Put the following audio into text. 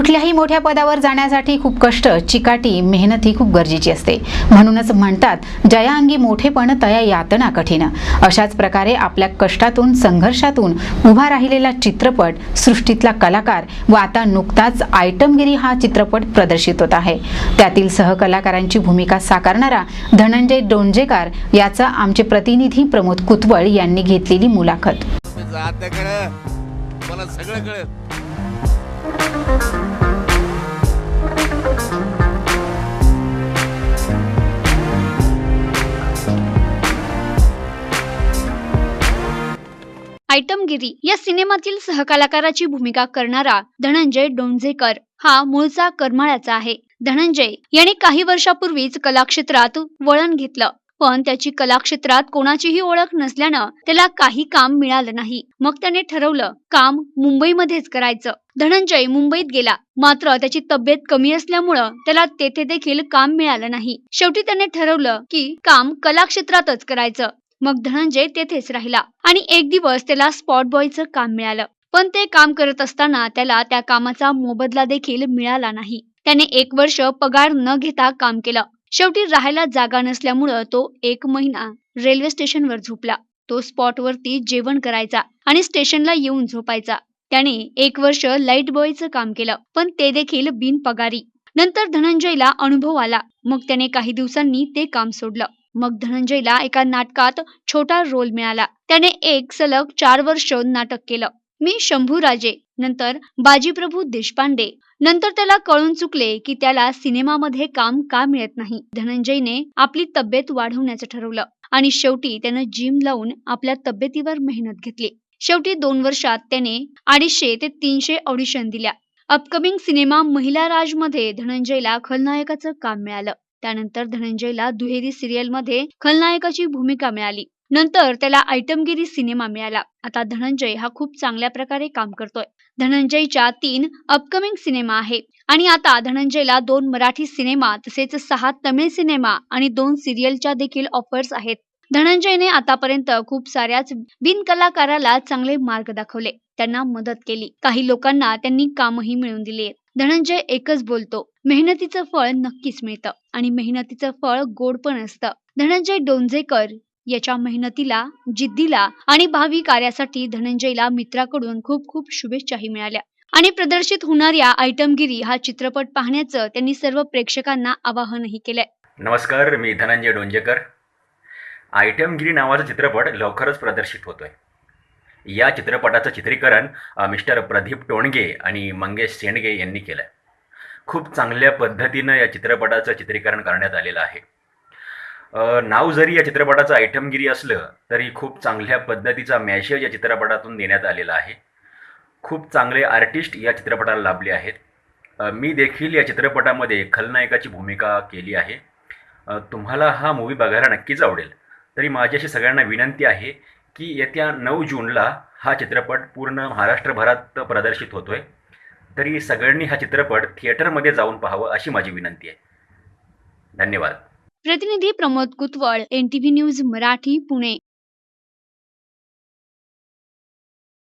कुठल्याही मोठ्या पदावर जाण्यासाठी खूप कष्ट, चिकाटी, मेहनत ही खूप गरजेची असते। म्हणूनच म्हणतात जया अंगी मोठेपण तया यातना कठीण। अशाच प्रकारे आपल्या कष्टातून, संघर्षातून उभा राहिलेला चित्रपट, सृष्टीतला कलाकार व आता नुकताच आयटमगिरी हा चित्रपट प्रदर्शित होत आहे। त्यातील सहकलाकारांची भूमिका साकारणारा धनंजय डोंजेकर याचा आमचे प्रतिनिधी प्रमोद कुतवळ यांनी घेतलेली मुलाखत। मला सगळं कळेल। आयटमगिरी या सिनेमातील सहकलाकाराची भूमिका करणारा धनंजय डोंजेकर हा मूळचा करमाळ्याचा आहे। धनंजय याने काही वर्षापूर्वीच कलाक्षेत्रात वळण घेतलं, पण त्याची कलाक्षेत्रात कोणाचीही ओळख नसल्यानं त्याला काही काम मिळालं नाही। मग त्याने ठरवलं काम मुंबईमध्येच करायचं। धनंजय मुंबईत गेला, मात्र त्याची तब्येत कमी असल्यामुळं त्याला तेथे देखील काम मिळालं नाही। शेवटी त्याने ठरवलं की काम कलाक्षेत्रातच करायचं। मग धनंजय तेथेच राहिला आणि एक दिवस त्याला स्पॉट बॉयचं काम मिळालं, पण ते काम करत असताना त्याला त्या कामाचा मोबदला देखील मिळाला नाही। त्याने 1 वर्ष पगार न घेता काम केलं। शेवटी राहायला जागा नसल्यामुळं तो 1 महिना रेल्वे स्टेशनवर झोपला। तो स्पॉटवरती जेवण करायचा आणि स्टेशनला येऊन झोपायचा। त्याने 1 वर्ष लाईट बॉयचं काम केलं, पण ते देखील बिनपगारी। नंतर धनंजयला अनुभव आला, मग त्याने काही दिवसांनी ते काम सोडलं। मग धनंजयला एका नाटकात छोटा रोल मिळाला। त्याने एक सलग 4 वर्ष नाटक केलं। मी शंभूराजे, नंतर बाजीप्रभू देशपांडे। नंतर त्याला कळून चुकले की त्याला सिनेमामध्ये काम का मिळत नाही। धनंजयने आपली तब्येत वाढवण्याचं ठरवलं आणि शेवटी त्यानं जिम लावून आपल्या तब्येतीवर मेहनत घेतली। शेवटी 2 वर्षात त्याने 250 ते 300 ऑडिशन दिल्या। अपकमिंग सिनेमा महिला राज मध्ये धनंजयला खलनायकाचं काम मिळालं। त्यानंतर धनंजयला दुहेरी सिरियल मध्ये खलनायकाची भूमिका मिळाली। नंतर त्याला आयटमगिरी सिनेमा मिळाला। आता धनंजय हा खूप चांगल्या प्रकारे काम करतोय। धनंजयच्या 3 अपकमिंग सिनेमा आहेत आणि आता धनंजयला 2 मराठी सिनेमा तसेच 6 तमिळ सिनेमा आणि 2 सिरियलच्या देखील ऑफर्स आहेत। धनंजयने आतापर्यंत खूप साऱ्याच बिनकलाकाराला चांगले मार्ग दाखवले, त्यांना मदत केली, काही लोकांना त्यांनी कामही मिळवून दिले। धनंजय एकच बोलतो, मेहनतीचं फळ नक्कीच मिळतं आणि मेहनतीचं फळ गोड पण असतं। धनंजय डोंजेकर याच्या मेहनतीला, जिद्दीला आणि भावी कार्यासाठी धनंजयला मित्राकडून खूप खूप शुभेच्छाही मिळाल्या आणि प्रदर्शित होणाऱ्या आयटमगिरी हा चित्रपट पाहण्याचं त्यांनी सर्व प्रेक्षकांना आवाहनही केलंय। नमस्कार, मी धनंजय डोंजेकर। आयटमगिरी नावाचा चित्रपट लवकरच प्रदर्शित होतोय। या चित्रपटाचं चित्रीकरण मिस्टर प्रदीप टोणगे आणि मंगेश सेंडगे यांनी केलं आहे। खूप चांगल्या पद्धतीनं या चित्रपटाचं चित्रीकरण करण्यात आलेलं आहे। नाव जरी या चित्रपटाचं आयटमगिरी असलं तरी खूप चांगल्या पद्धतीचा मेसेज या चित्रपटातून देण्यात आलेला आहे। खूप चांगले आर्टिस्ट या चित्रपटाला लाभले आहेत। मी देखील या चित्रपटामध्ये खलनायकाची भूमिका केली आहे। तुम्हाला हा मूवी बघायला नक्कीच आवडेल। तरी माझी अशी सगळ्यांना विनंती आहे की येत्या 9 जूनला हा चित्रपट पूर्ण महाराष्ट्रभरात प्रदर्शित होतोय। तरी सगळ्यांनी हा चित्रपट थिएटरमध्ये जाऊन पाहावं अशी माझी विनंती आहे। धन्यवाद। प्रतिनिधी प्रमोद कुतवळ, NTV न्यूज मराठी, पुणे।